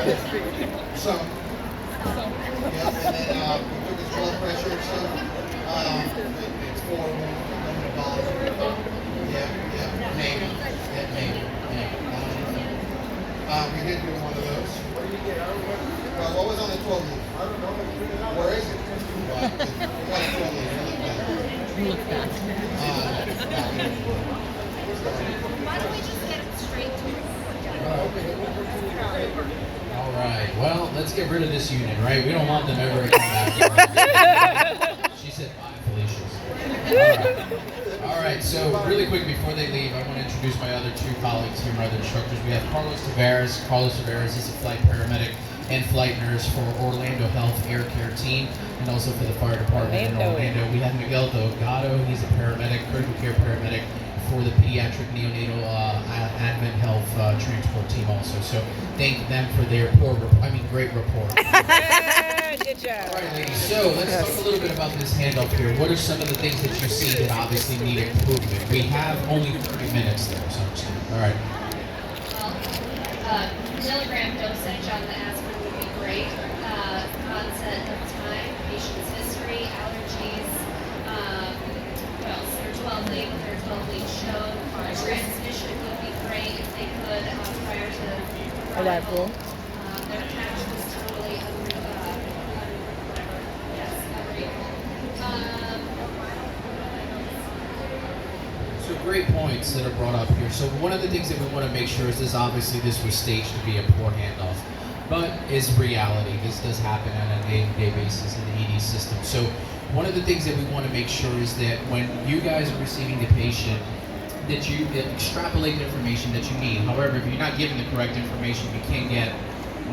So, yeah, and then we took his blood pressure, so it's 400 dollars. Yeah, maybe. Yeah, maybe. We did do one of those. Well, what was on the 12 lead? Where is it? Well, we got a 12 lead. You look back. Why don't we just get it straight to All right. Well, let's get rid of this unit, right? We don't want them ever to come back. She said bye, Felicia. All right. So really quick before they leave, I want to introduce my other two colleagues here, my other instructors. We have Carlos Tavares. Carlos Tavares is a flight paramedic and flight nurse for Orlando Health Air Care Team, and also for the fire department in Orlando. We have Miguel Delgado. He's a paramedic, critical care paramedic for the pediatric neonatal Advent Health transport team also. So thank them for their great report. Good job. All right, ladies. So let's talk a little bit about this handoff here. What are some of the things that you see that obviously need improvement? We have only 30 minutes there, so all right. Well, milligram dosage on the aspirin would be great. Onset of time, patient's history, allergies. What else? Their 12 lead, with their 12 lead show. Transmission would be great if they could prior to Arrival. Their catch was totally So great points that are brought up here. So one of the things that we want to make sure is this was staged to be a poor handoff, but is reality. This does happen on a day-to-day basis in the ED system. So one of the things that we want to make sure is that when you guys are receiving the patient, that you extrapolate the information that you need. However, if you're not given the correct information, you can't get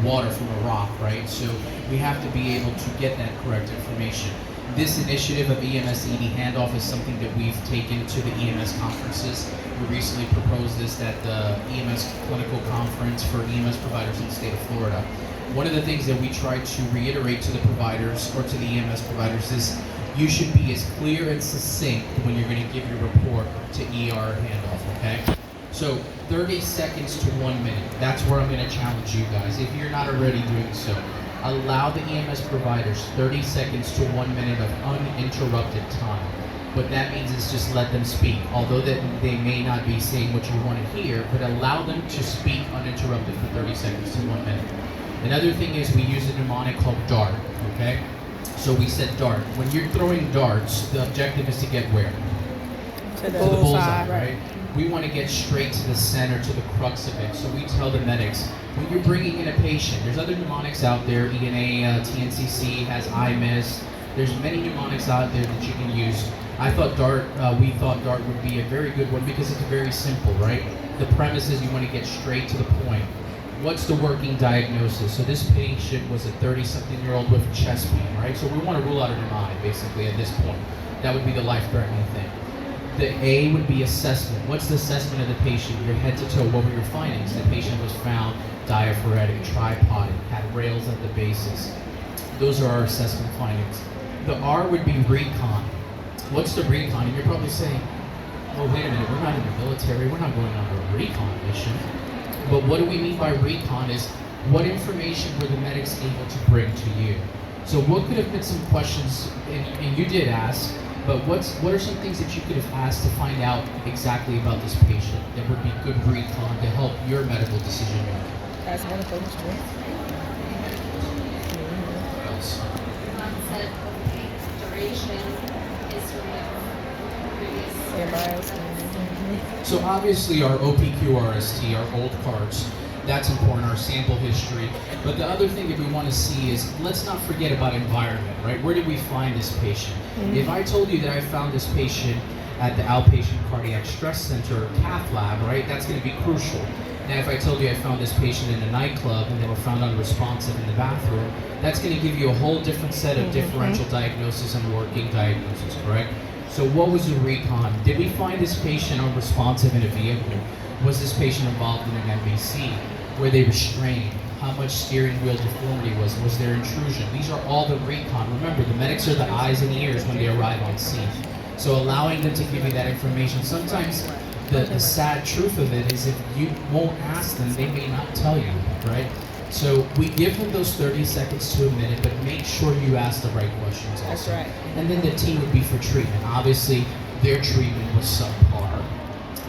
water from a rock, right? So we have to be able to get that correct information. This initiative of EMS ED handoff is something that we've taken to the EMS conferences. We recently proposed this at the EMS clinical conference for EMS providers in the state of Florida. One of the things that we try to reiterate to the providers or to the EMS providers is you should be as clear and succinct when you're going to give your report to ER handoff, okay? So 30 seconds to 1 minute. That's where I'm going to challenge you guys. If you're not already doing so, allow the EMS providers 30 seconds to 1 minute of uninterrupted time. What that means is just let them speak. Although that they may not be saying what you want to hear, but allow them to speak uninterrupted for 30 seconds to 1 minute. Another thing is we use a mnemonic called DART, okay? So we said DART. When you're throwing darts, the objective is to get where? To the bullseye, right? We want to get straight to the center, to the crux of it. So we tell the medics, when you're bringing in a patient, there's other mnemonics out there. ENA, TNCC has IMIS. There's many mnemonics out there that you can use. We thought DART would be a very good one because it's very simple, right? The premise is you want to get straight to the point. What's the working diagnosis? So this patient was a 30-something-year-old with chest pain, right? So we want to rule out a pneumonia, basically, at this point. That would be the life-threatening thing. The A would be assessment. What's the assessment of the patient? Your head to toe, what were your findings? The patient was found diaphoretic, tripoded, had rails at the bases. Those are our assessment findings. The R would be recon. What's the recon? And you're probably saying, oh, wait a minute, we're not in the military, we're not going on a recon mission. But what do we mean by recon is what information were the medics able to bring to you? So what could have been some questions, and you did ask, but what are some things that you could have asked to find out exactly about this patient that would be good recon to help your medical decision making? That's one of those too. What else? onset, duration, history of previous. So obviously our OPQRST, our old cards, that's important, our sample history. But the other thing that we want to see is, let's not forget about environment, right? Where did we find this patient? If I told you that I found this patient at the outpatient cardiac stress center cath lab, right, that's going to be crucial. Now if I told you I found this patient in a nightclub and they were found unresponsive in the bathroom, that's going to give you a whole different set of differential diagnosis and working diagnosis, correct? So what was the recon? Did we find this patient unresponsive in a vehicle? Was this patient involved in an MVC? Were they restrained? How much steering wheel deformity was there intrusion? These are all the recon. Remember, the medics are the eyes and ears when they arrive on scene. So allowing them to give you that information, sometimes the sad truth of it is if you won't ask them, they may not tell you, right? So we give them those 30 seconds to a minute, but make sure you ask the right questions also. That's right. And then the T would be for treatment. Obviously, their treatment was subpar.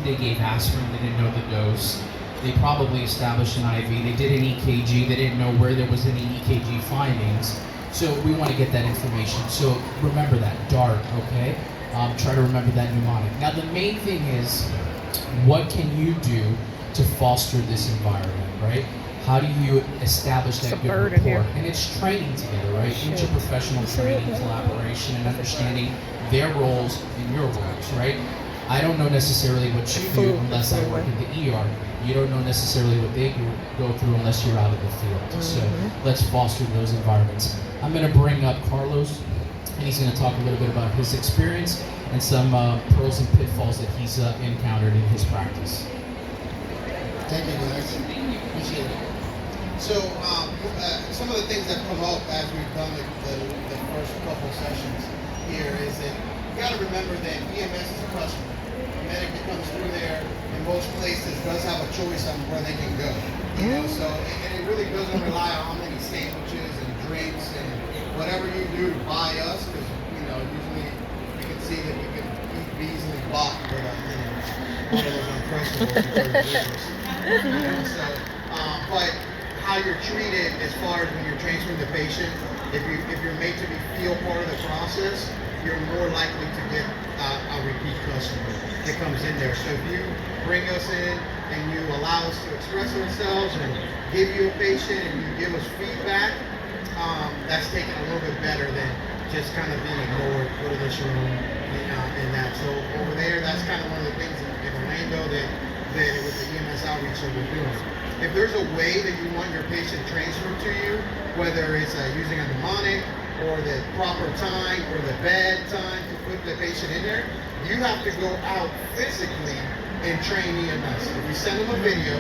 They gave aspirin, they didn't know the dose. They probably established an IV, they did an EKG, they didn't know where there was any EKG findings. So we want to get that information. So remember that, DART, okay? Try to remember that mnemonic. Now the main thing is, what can you do to foster this environment, right? How do you establish that good bird in rapport? here. And it's training together, right? Sure. Interprofessional training, collaboration, and understanding their roles and your roles, right? I don't know necessarily what you do unless I work in the ER. You don't know necessarily what they go through unless you're out of the field. So let's foster those environments. I'm going to bring up Carlos, and he's going to talk a little bit about his experience and some pearls and pitfalls that he's encountered in his practice. Thank you, guys. Appreciate it. So, some of the things that come up as we've done the first couple sessions here is that you got to remember that EMS is a customer. A medic that comes through there in most places does have a choice on where they can go. You know, so and it really doesn't rely on how many sandwiches and drinks and whatever you do to buy us, because usually we can see that we can easily bought with one of those unquestionable. So, but how you're treated as far as when you're transferring the patient, if you're made to feel part of the process, you're more likely to get a repeat customer that comes in there. So if you bring us in and you allow us to express ourselves and give you a patient and you give us feedback, that's taken a little bit better than just kind of being ignored, go to this room, and that. So over there, that's kind of one of the things in Orlando that with the EMS outreach that we're doing. If there's a way that you want your patient transferred to you, whether it's using a mnemonic or the proper time or the bad time to put the patient in there, you have to go out physically and train EMS. If you send them a video,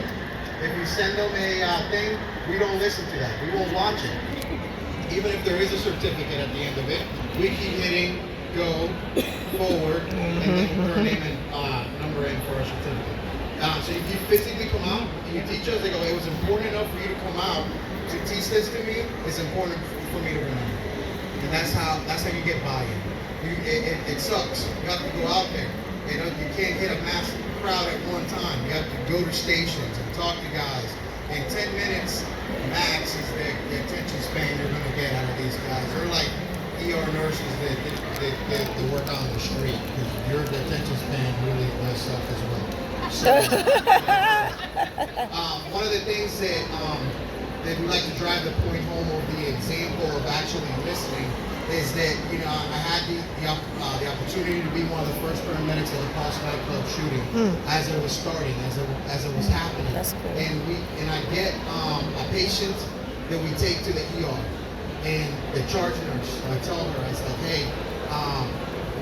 if you send them a thing, we don't listen to that. We won't watch it. Even if there is a certificate at the end of it, we keep hitting go forward and then put our name and number in for our certificate. So if you physically come out and you teach us, they go, it was important enough for you to come out to teach this to me, it's important for me to remember. And that's how you get buy-in. It sucks. You have to go out there. You can't hit a massive crowd at one time. You have to go to stations and talk to guys. And 10 minutes max is the attention span you're going to get out of these guys. They're like ER nurses that work on the street, because your attention span really does suck as well. So, one of the things that we like to drive the point home of the example of actually listening is that I had the opportunity to be one of the first paramedics at the Pulse nightclub shooting as it was starting, as it was happening. That's cool. And I get a patient that we take to the ER, and the charge nurse, I tell her, I said, hey,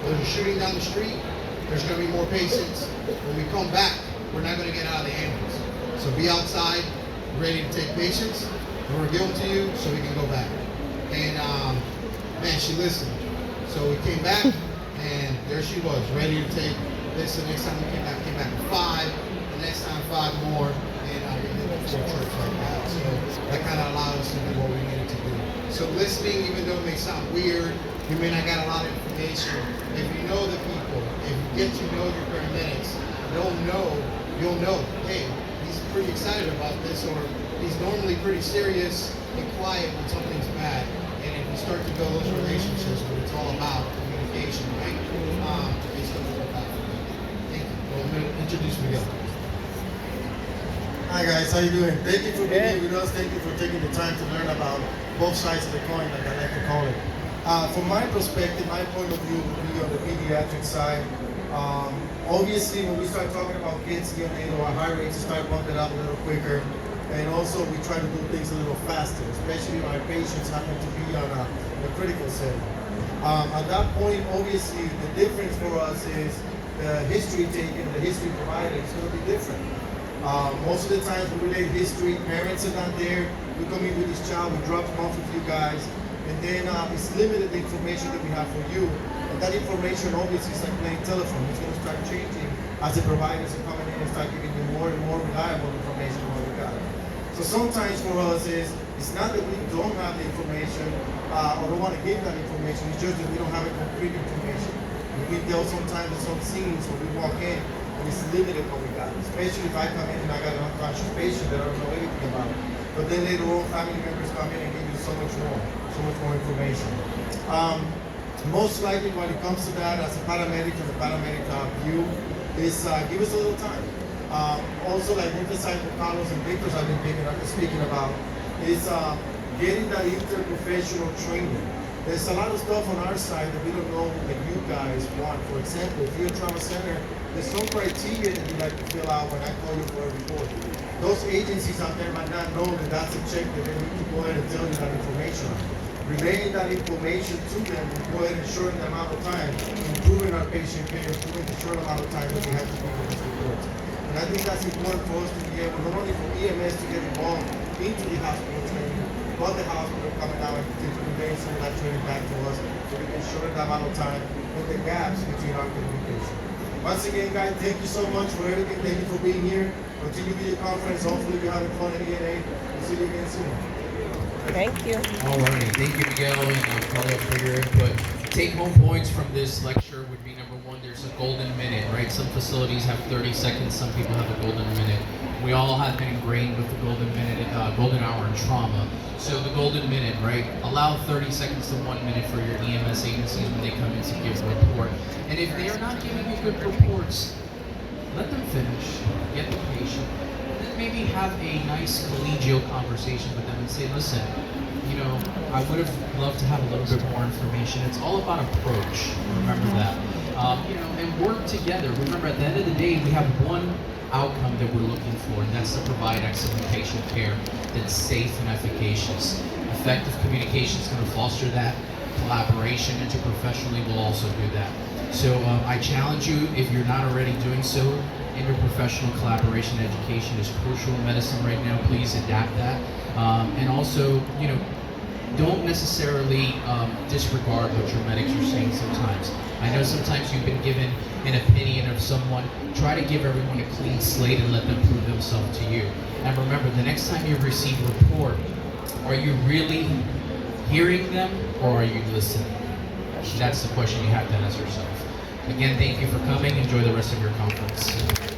there's a shooting down the street. There's going to be more patients. When we come back, we're not going to get out of the ambulance. So be outside, ready to take patients. And we'll give them to you so we can go back. And man, she listened. So we came back, and there she was, ready to take this. The next time we came back with 5. The next time 5 more, and we did a full church like that. So that kind of allowed us to do what we needed to do. So listening, even though it may sound weird, you may not got a lot of information. If you know the people, if you get to know your paramedics, you'll know, hey, he's pretty excited about this, or he's normally pretty serious and quiet when something's bad. And if you start to build those relationships, what it's all about, communication, right? It's going to work out for you. Thank you. Well, I'm going to introduce Miguel. Hi guys, how you doing? Thank you for being here with us. Thank you for taking the time to learn about both sides of the coin, like I like to call it. From my perspective, my point of view would be on the pediatric side. Obviously, when we start talking about kids, our heart rates start bumping up a little quicker. And also, we try to do things a little faster, especially when our patients happen to be on a critical setting. At that point, obviously, the difference for us is the history taken, the history provided is going to be different. Most of the times we relate history, parents are not there, we come in with this child, we drop them off with you guys, and then it's limited the information that we have for you. And that information obviously is like playing telephone. It's going to start changing as the providers are coming in and start giving you more and more reliable information on what we got. So sometimes for us it's not that we don't have the information or don't want to give that information, it's just that we don't have a concrete information. We go sometimes in some scenes when we walk in and it's limited what we got, especially if I come in and I got an unconscious patient that I don't know anything about. But then later on, family members come in and give you so much more information. Most likely when it comes to that, as a paramedic from the paramedic view, is give us a little time. Also, like emphasize what Carlos and Victor have been speaking about, is getting that interprofessional training. There's a lot of stuff on our side that we don't know that you guys want. For example, if you're a trauma center, there's some criteria that you like to fill out when I call you for a report. Those agencies out there might not know that that's a check that they need to go ahead and tell you that information on. Relaying that information to them will go ahead and shorten the amount of time, improving our patient care, improving the short amount of time that we have to do with these reports. And I think that's important for us to be able, not only for EMS to get involved into the hospital training, but the hospital coming out and conveying some of that training back to us so we can shorten the amount of time with the gaps between our communication. Once again, guys, thank you so much for everything. Thank you for being here. Continue with your conference. Hopefully you're having fun at ENA. We'll see you again soon. Thank you. Alrighty, thank you, Miguel and Carlos for your input. Take-home points from this lecture would be number one, there's a golden minute, right? Some facilities have 30 seconds, some people have a golden minute. We all have been ingrained with the golden minute, golden hour in trauma. So the golden minute, right? Allow 30 seconds to 1 minute for your EMS agencies when they come in to give a report. And if they are not giving you good reports, let them finish, get the patient, and then maybe have a nice collegial conversation with them and say, listen, you know, I would have loved to have a little bit more information. It's all about approach, remember that. You know, and work together. Remember, at the end of the day, we have one outcome that we're looking for, and that's to provide excellent patient care that's safe and efficacious. Effective communication is going to foster that. Collaboration interprofessionally will also do that. So I challenge you, if you're not already doing so, interprofessional collaboration education is crucial in medicine right now. Please adapt that. And also, you know, don't necessarily disregard what your medics are saying sometimes. I know sometimes you've been given an opinion of someone. Try to give everyone a clean slate and let them prove themselves to you. And remember, the next time you receive a report, are you really hearing them or are you listening? That's the question you have to ask yourself. Again, thank you for coming. Enjoy the rest of your conference.